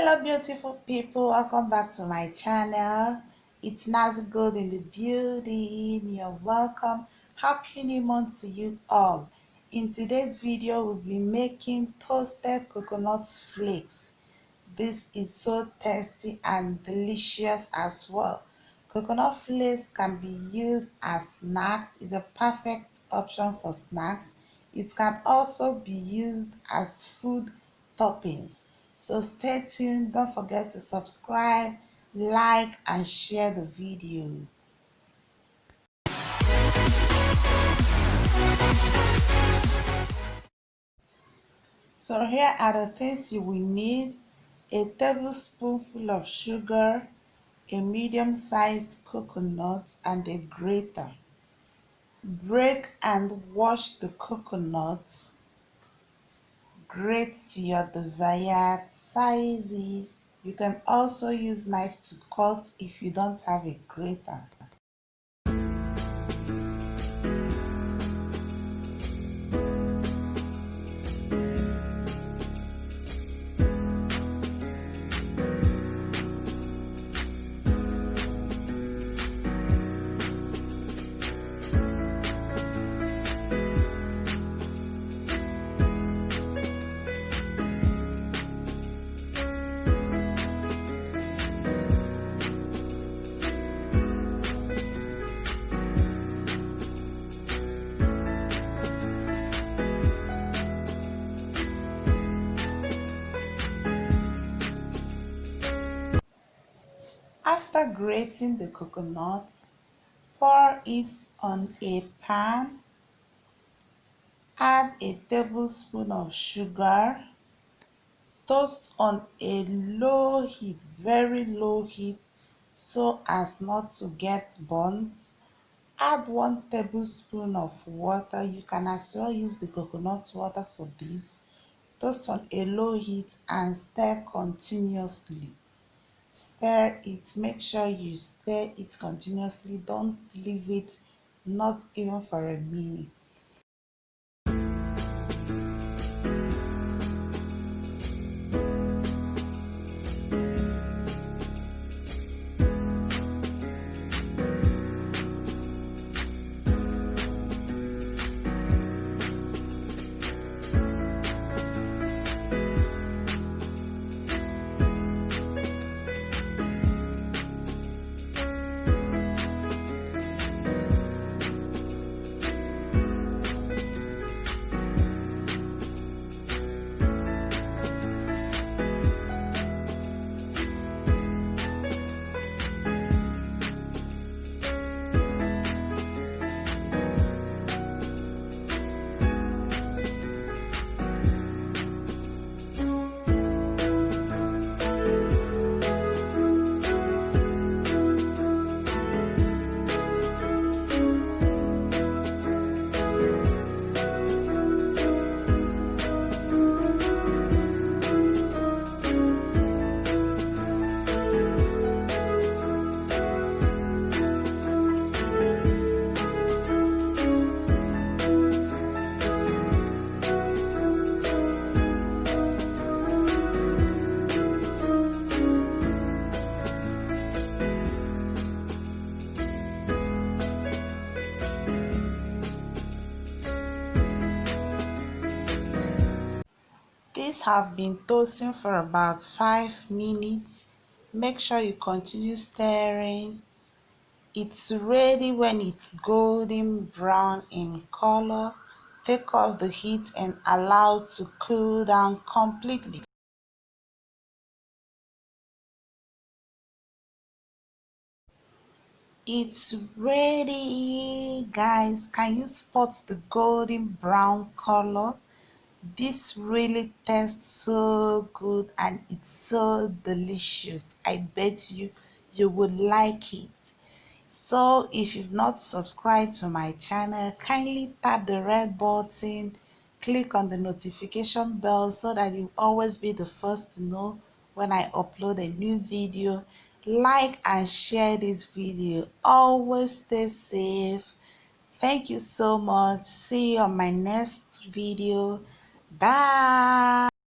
Hello beautiful people, welcome back to my channel. It's Nazi Gold in the building. You're welcome. Happy new month to you all. In today's video we'll be making toasted coconut flakes. This is so tasty and delicious as well. Coconut flakes can be used as snacks. It's a perfect option for snacks. It can also be used as food toppings. So stay tuned. Don't forget to subscribe, like, and share the video. So here are the things you will need: a tablespoonful of sugar, a medium-sized coconut, and a grater. Break and wash the coconut. Grate to your desired sizes. You can also use knife to cut if you don't have a grater. After grating the coconut, pour it on a pan. Add a tablespoon of sugar. Toast on a low heat, very low heat, so as not to get burnt. Add 1 tablespoon of water. You can as well use the coconut water for this. Toast on a low heat and stir continuously. Stir it. Make sure you stir it continuously. Don't leave it, not even for a minute. These have been toasting for about 5 minutes. Make sure you continue stirring. It's ready when it's golden brown in color. Take off the heat and allow to cool down completely. It's ready, guys. Can you spot the golden brown color? This really tastes so good and it's so delicious. I bet you would like it. So if you've not subscribed to my channel, kindly tap the red button, click on the notification bell so that you'll always be the first to know when I upload a new video. Like and share this video. Always stay safe. Thank you so much. See you on my next video. Bye.